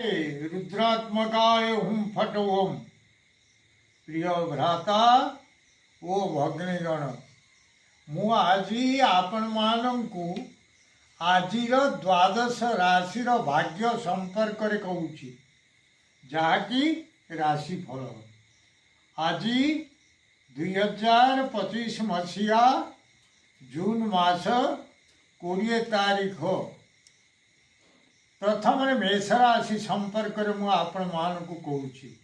रुद्रात्मकाय हुं फट ओम। प्रिय भ्राता ओ भग्नीगण, मु आज आपण मानंकु आजिर द्वादश राशि भाग्य संपर्क रे कहूची, जहाँकि राशिफल। आज 2025 मसीहा जून मास 20 तारीख प्रथम मेष राशि संपर्क रे मु आपण मानकु कहूची।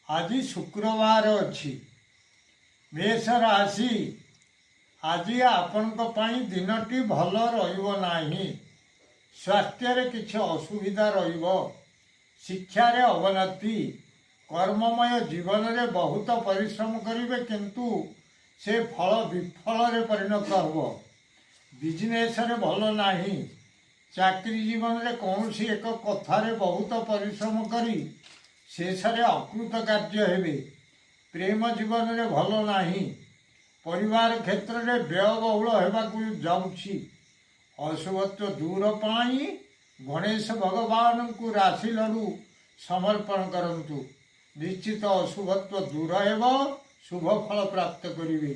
आज शुक्रवार अच्छी मेष राशि आज आपण दिनटी भल रही। स्वास्थ्य रे किछि असुविधा रहिबो, शिक्षा रे अवनति, कर्ममय जीवन रे बहुत परिश्रम करिवे किंतु से फल विफल रे परिणत हो। बिजनेस रे भल नाही, चाकरी जीवन रे कौनसी एक कथारे बहुत परिश्रम करी शेष अकृत कार्य हेबे। प्रेम जीवन रे भल नाही, परिवार क्षेत्र में व्ययबहुल होगाकू जाउछि। अशुभत्व दूर पाई गणेश भगवान को राशि लडू समर्पण करंतु। निश्चित अशुभत्व दूर हेब, शुभ फल प्राप्त करिवे।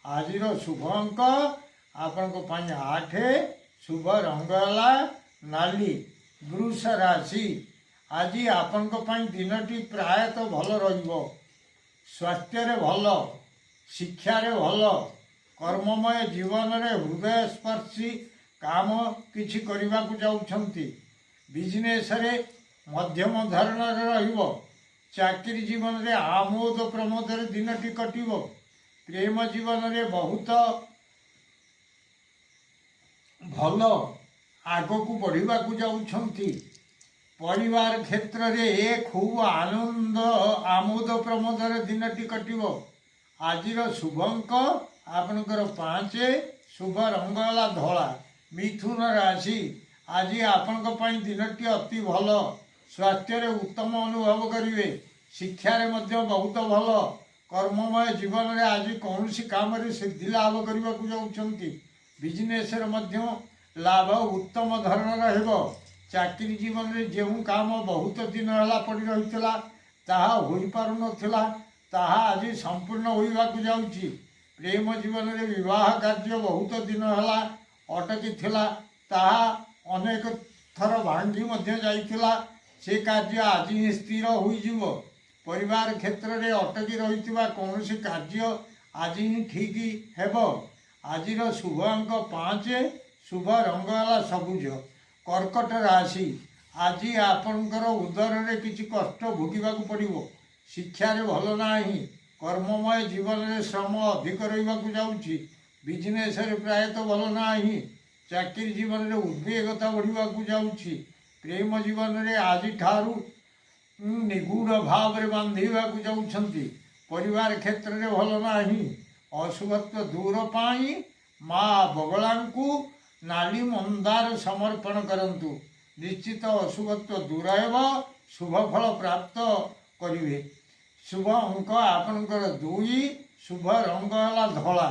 आजिर शुभ अंक आपनको 8, शुभ रंग है नाली। वृष राशि आज आपण दिनटी प्रायतः भल रहिबो। स्वास्थ्य रे भल, शिक्षा रे भल, कर्ममय जीवन रे हृदय स्पर्शी काम किछि करिबाकू जाउछंती। बिजनेस रे मध्यम धरण रे रहिबो। चाकरी जीवन रे आमोद प्रमोद रे दिनटी कटिबो। प्रेम जीवन रे बहुत भल आगकू बढ़िबाकू जाउछंती। परिवार क्षेत्र रे खूब आनंद आमोद प्रमोद रे दिनटी कटिबो। आजिर शुभ अंक आपनकर 5, शुभ रंग है धला। मिथुन राशि आज आपनक पई दिनटी अति भल। स्वास्थ्य रे उत्तम अनुभव करिवे। शिक्षा रे मध्य बहुत भल। कर्ममय जीवन रे आज कौनसी काम रे सिद्धि लाभ करबाकू जाउछंती। बिजनेस रे मध्य लाभ उत्तम धरण रहबो। चाकरी जीवन में जो काम बहुत दिन है पड़ी रही ताहा होई पारु नथिला, ताहा आज संपूर्ण होइबाकू जाउछि। प्रेम जीवन में विवाह कार्य बहुत दिन है अटकी थिला, ताहा अनेक थर भांगी मध्य जाइथिला। से कार्य आज ही स्थिर होई जिवो। परिवार क्षेत्र में अटकी रहिथिबा कौनसी कार्य आज ही ठीक हेबो। आजिर शुभ अंक 5, शुभ रंग है सबुज। कर्कट राशि आज आपणकर उदर रे किछि कष्ट भोगिबाकू पड़िबो। शिक्षा रे भल नाही, कर्ममय जीवन रे श्रम अधिक रहिबाकू जाउछि। बिजनेस रे प्रायतः भल नाही, चाकरी जीवन रे उद्वेगता बढ़िबाकू जाउछि। प्रेम जीवन रे आज ठारू निगूढ़ भाव रे बांधिबाकू जाउछंती। परिवार क्षेत्र रे भल नाही। अशुभत्व दूर पाई माँ बगलांकू नाली मंदार समर्पण करंतु। निश्चित अशुभत्व दूर हेब, शुभ फल प्राप्त करिवे। शुभ अंक आपनकर 2, शुभ रंग है धला।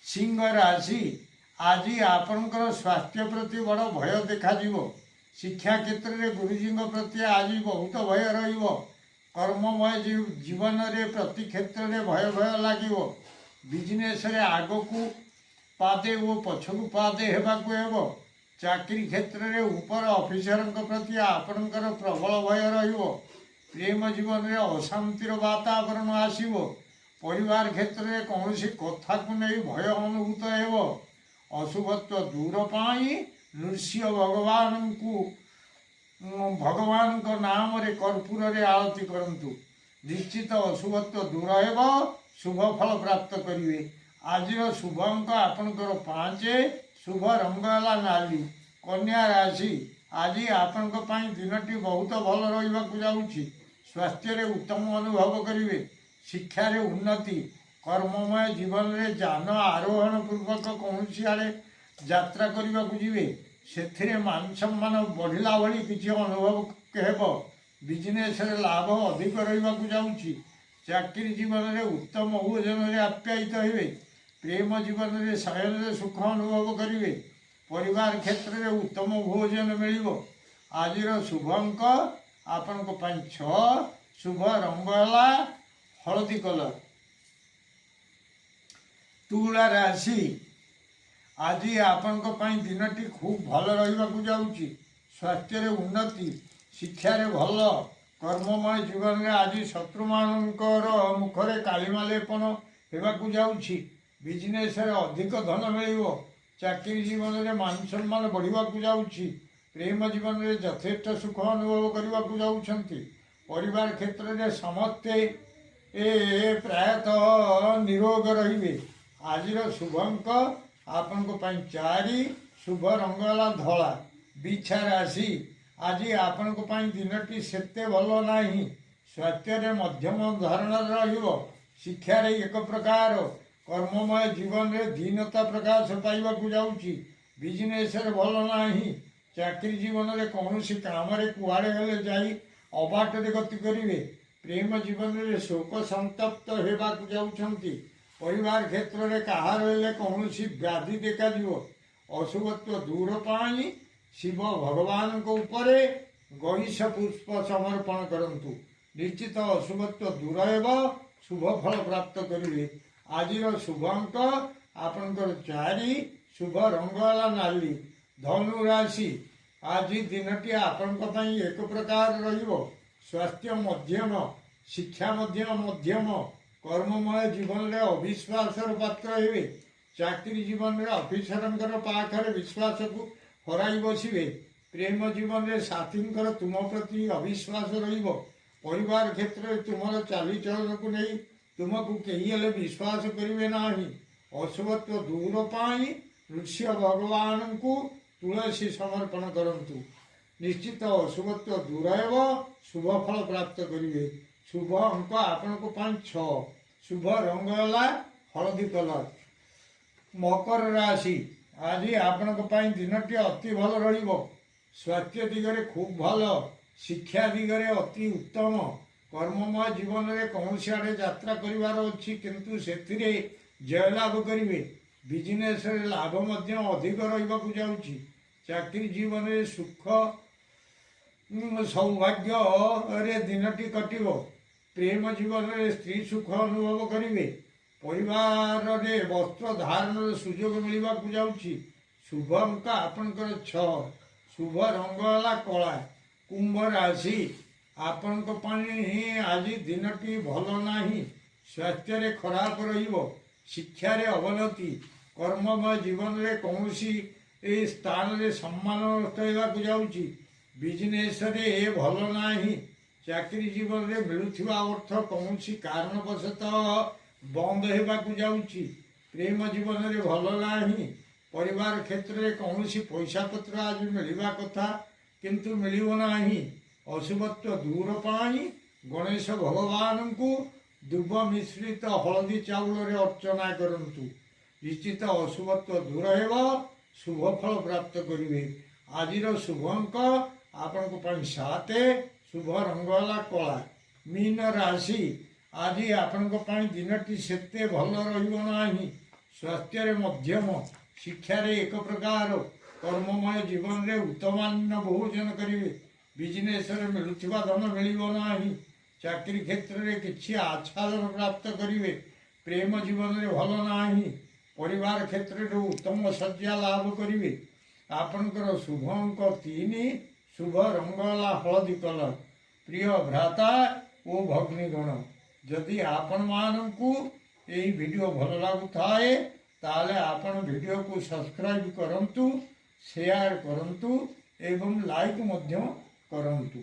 सिंह राशि आज आपनकर स्वास्थ्य प्रति बड़ भय देखा जीवो। शिक्षा क्षेत्र में गुरुजी प्रति आज बहुत भय रहिबो। कर्ममय जीवन रे प्रति क्षेत्र में भय भय लागिवो। बिजनेस रे आगकू पादे वो पछकू पादे हेबाकू हेबो। चाकरी क्षेत्र में ऊपर ऑफिसर प्रति आपणकर प्रबल भय रहिबो। प्रेम जीवन में अशांतिर वातावरण आसीबो। परिवार क्षेत्र में कौनसी कथा को नहीं भय अनुभूत हेबो। अशुभत्व दूर पाई नृसिंह भगवान को भगवान को नाम रे कर्पूर रे आरती करंतु। निश्चित अशुभत्व दूर हेबो, शुभ फल प्राप्त करिवे। आजिर शुभ अंक आपनकर 5, शुभ रंग है नाली। कन्या राशि आज आपनक पई दिनटी बहुत भल रहिबाकू जाउछि। स्वास्थ्य रे उत्तम अनुभव करिवे। शिक्षा रे उन्नति, कर्ममय जीवन रे जान आरोहण पूर्वक कौनसी आड़े यात्रा करबाकू जिवे। सेथिरे मान सम्मान बढ़िला भली किछि अनुभव हेबो। बिजनेस रे लाभ अधिक रहिबाकू जाउछि। चाकरी जीवन रे उत्तम भोजन रे आप्यायित हेबे। प्रेम जीवन में शयन रे सुख अनुभव करिवे। परिवार क्षेत्र में उत्तम भोजन मिलिबो। आजिर शुभ अंक ଆପଣଙ୍କ ପାଇଁ 6 ଶୁଭ ରଙ୍ଗ ହେଲା ହଳଦୀ କଲର। ତୁଳା ରାଶି ଆଜି ଆପଣଙ୍କ ପାଇଁ ଦିନଟି ଖୁବ୍ ଭଲ ରହିବାକୁ ଯାଉଛି। ସ୍ୱାସ୍ଥ୍ୟରେ ଉନ୍ନତି, ଶିକ୍ଷାରେ ଭଲ, କର୍ମମୟ ଜୀବନରେ ଆଜି ଶତ୍ରୁମାନଙ୍କର ମୁଖରେ କାଳିମା ଲେପନ ହେବାକୁ ଯାଉଛି। ବିଜନେସରେ ଅଧିକ ଧନ ମିଳିବ। ଚାକିରି ଜୀବନରେ ମାନ ସମ୍ମାନ ବଢ଼ିବାକୁ ଯାଉଛି। ପ୍ରେମ ଜୀବନରେ ଯଥେଷ୍ଟ ସୁଖ ଅନୁଭବ କରିବାକୁ ଯାଉଛନ୍ତି। ପରିବାର କ୍ଷେତ୍ରରେ ସମସ୍ତେ ପ୍ରାୟତଃ ନିରୋଗ ରହିବେ। ଆଜିର ଶୁଭ ଅଙ୍କ ଆପଣଙ୍କ ପାଇଁ 4, ଶୁଭ ରଙ୍ଗ ହେଲା ଧଳା। ବିଛା ରାଶି ଆଜି ଆପଣଙ୍କ ପାଇଁ ଦିନଟି ସେତେ ଭଲ ନାହିଁ। ସ୍ୱାସ୍ଥ୍ୟରେ ମଧ୍ୟମ ଧରଣର ରହିବ। ଶିକ୍ଷାରେ ଏକ ପ୍ରକାର, କର୍ମମୟ ଜୀବନରେ ଦୀନତା ପ୍ରକାଶ ପାଇବାକୁ ଯାଉଛି। ବିଜନେସରେ ଭଲ ନାହିଁ। ଚାକିରି ଜୀବନରେ କୌଣସି କାମରେ କୁଆଡ଼େ ହେଲେ ଯାଇ ଅବାଟରେ ଗତି କରିବେ। ପ୍ରେମ ଜୀବନରେ ଶୋକ ସନ୍ତପ୍ତ ହେବାକୁ ଯାଉଛନ୍ତି। ପରିବାର କ୍ଷେତ୍ରରେ କାହାର ହେଲେ କୌଣସି ବ୍ୟାଧି ଦେଖାଯିବ। ଅଶୁଭତ୍ୱ ଦୂର ପାଇଁ ଶିବ ଭଗବାନଙ୍କ ଉପରେ ଗଇସ ପୁଷ୍ପ ସମର୍ପଣ କରନ୍ତୁ। ନିଶ୍ଚିତ ଅଶୁଭତ୍ୱ ଦୂର ହେବ, ଶୁଭ ଫଳ ପ୍ରାପ୍ତ କରିବେ। ଆଜିର ଶୁଭ ଅଙ୍କ ଆପଣଙ୍କର 4, ଶୁଭ ରଙ୍ଗ ହେଲା ନାଲି। ଧନୁ ରାଶି ଆଜି ଦିନଟି ଆପଣଙ୍କ ପାଇଁ ଏକ ପ୍ରକାର ରହିବ। ସ୍ୱାସ୍ଥ୍ୟ ମଧ୍ୟମ, ଶିକ୍ଷା ମଧ୍ୟ ମଧ୍ୟମ, କର୍ମମୟ ଜୀବନରେ ଅବିଶ୍ୱାସର ପାତ୍ର ହେବେ। ଚାକିରି ଜୀବନରେ ଅଫିସରଙ୍କର ପାଖରେ ବିଶ୍ୱାସକୁ ହରାଇ ବସିବେ। ପ୍ରେମ ଜୀବନରେ ସାଥୀଙ୍କର ତୁମ ପ୍ରତି ଅବିଶ୍ୱାସ ରହିବ। ପରିବାର କ୍ଷେତ୍ରରେ ତୁମର ଚାଲିଚଳନକୁ ନେଇ ତୁମକୁ କେହି ହେଲେ ବିଶ୍ୱାସ କରିବେ ନାହିଁ। ଅଶୁଭତ୍ୱ ଦୂର ପାଇଁ ଋଷି ଭଗବାନଙ୍କୁ ତୁଳସୀ ସମର୍ପଣ କରନ୍ତୁ। ନିଶ୍ଚିତ ଅଶୁଭତ୍ୱ ଦୂର ହେବ, ଶୁଭ ଫଳ ପ୍ରାପ୍ତ କରିବେ। ଶୁଭ ଅଙ୍କ ଆପଣଙ୍କ ପାଇଁ 6, ଶୁଭ ରଙ୍ଗ ହେଲା ହଳଦୀ କଲର। ମକର ରାଶି ଆଜି ଆପଣଙ୍କ ପାଇଁ ଦିନଟି ଅତି ଭଲ ରହିବ। ସ୍ୱାସ୍ଥ୍ୟ ଦିଗରେ ଖୁବ୍ ଭଲ, ଶିକ୍ଷା ଦିଗରେ ଅତି ଉତ୍ତମ, କର୍ମମୟ ଜୀବନରେ କୌଣସି ଆଡ଼େ ଯାତ୍ରା କରିବାର ଅଛି କିନ୍ତୁ ସେଥିରେ ଜୟଲାଭ କରିବେ। ବିଜନେସରେ ଲାଭ ମଧ୍ୟ ଅଧିକ ରହିବାକୁ ଯାଉଛି। ଚାକିରି ଜୀବନରେ ସୁଖ ସୌଭାଗ୍ୟରେ ଦିନଟି କଟିବ। ପ୍ରେମ ଜୀବନରେ ସ୍ତ୍ରୀ ସୁଖ ଅନୁଭବ କରିବେ। ପରିବାରରେ ବସ୍ତ୍ର ଧାରଣର ସୁଯୋଗ ମିଳିବାକୁ ଯାଉଛି। ଶୁଭ ଅଙ୍କ ଆପଣଙ୍କର 6, ଶୁଭ ରଙ୍ଗ ହେଲା କଳା। କୁମ୍ଭ ରାଶି ଆପଣଙ୍କ ପାଇଁ ଆଜି ଦିନଟି ଭଲ ନାହିଁ। ସ୍ୱାସ୍ଥ୍ୟରେ ଖରାପ ରହିବ। ଶିକ୍ଷାରେ ଅବନତି, କର୍ମମୟ ଜୀବନରେ କୌଣସି ସ୍ଥାନରେ ସମ୍ମାନ ନଷ୍ଟ ହେବାକୁ ଯାଉଛି। ବିଜନେସରେ ଭଲ ନାହିଁ। ଚାକିରି ଜୀବନରେ ମିଳୁଥିବା ଅର୍ଥ କୌଣସି କାରଣବଶତଃ ବନ୍ଦ ହେବାକୁ ଯାଉଛି। ପ୍ରେମ ଜୀବନରେ ଭଲ ନାହିଁ। ପରିବାର କ୍ଷେତ୍ରରେ କୌଣସି ପଇସା ପତ୍ର ଆଜି ମିଳିବା କଥା କିନ୍ତୁ ମିଳିବ ନାହିଁ। ଅଶୁଭତ୍ୱ ଦୂର ପାଇଁ ଗଣେଶ ଭଗବାନଙ୍କୁ ଦୁବ ମିଶ୍ରିତ ହଳଦୀ ଚାଉଳରେ ଅର୍ଚ୍ଚନା କରନ୍ତୁ। ନିଶ୍ଚିତ ଅଶୁଭତ୍ୱ ଦୂର ହେବ, ଶୁଭ ଫଳ ପ୍ରାପ୍ତ କରିବେ। ଆଜିର ଶୁଭ ଅଙ୍କ ଆପଣଙ୍କ ପାଇଁ 7, ଶୁଭ ରଙ୍ଗ ହେଲା କଳା। ମୀନ ରାଶି ଆଜି ଆପଣଙ୍କ ପାଇଁ ଦିନଟି ସେତେ ଭଲ ରହିବ ନାହିଁ। ସ୍ୱାସ୍ଥ୍ୟରେ ମଧ୍ୟମ, ଶିକ୍ଷାରେ ଏକ ପ୍ରକାର, କର୍ମମୟ ଜୀବନରେ ଉତ୍ତମାନ୍ନ ଭୋଜନ କରିବେ। ବିଜନେସରେ ମିଳୁଥିବା ଧନ ମିଳିବ ନାହିଁ। ଚାକିରି କ୍ଷେତ୍ରରେ କିଛି ଆଚ୍ଛାଦନ ପ୍ରାପ୍ତ କରିବେ। ପ୍ରେମ ଜୀବନରେ ଭଲ ନାହିଁ। ପରିବାର କ୍ଷେତ୍ରରେ ଉତ୍ତମ ଶଯ୍ୟା ଲାଭ କରିବେ। ଆପଣଙ୍କର ଶୁଭ ଅଙ୍କ 3, ଶୁଭ ରଙ୍ଗ ହେଲା ହଳଦୀ କଲର। ପ୍ରିୟ ଭ୍ରାତା ଓ ଭଗ୍ନୀଗଣ, ଯଦି ଆପଣମାନଙ୍କୁ ଏହି ଭିଡ଼ିଓ ଭଲ ଲାଗୁଥାଏ ତାହେଲେ ଆପଣ ଭିଡ଼ିଓକୁ ସବସ୍କ୍ରାଇବ୍ କରନ୍ତୁ, ସେୟାର କରନ୍ତୁ ଏବଂ ଲାଇକ୍ ମଧ୍ୟ କରନ୍ତୁ।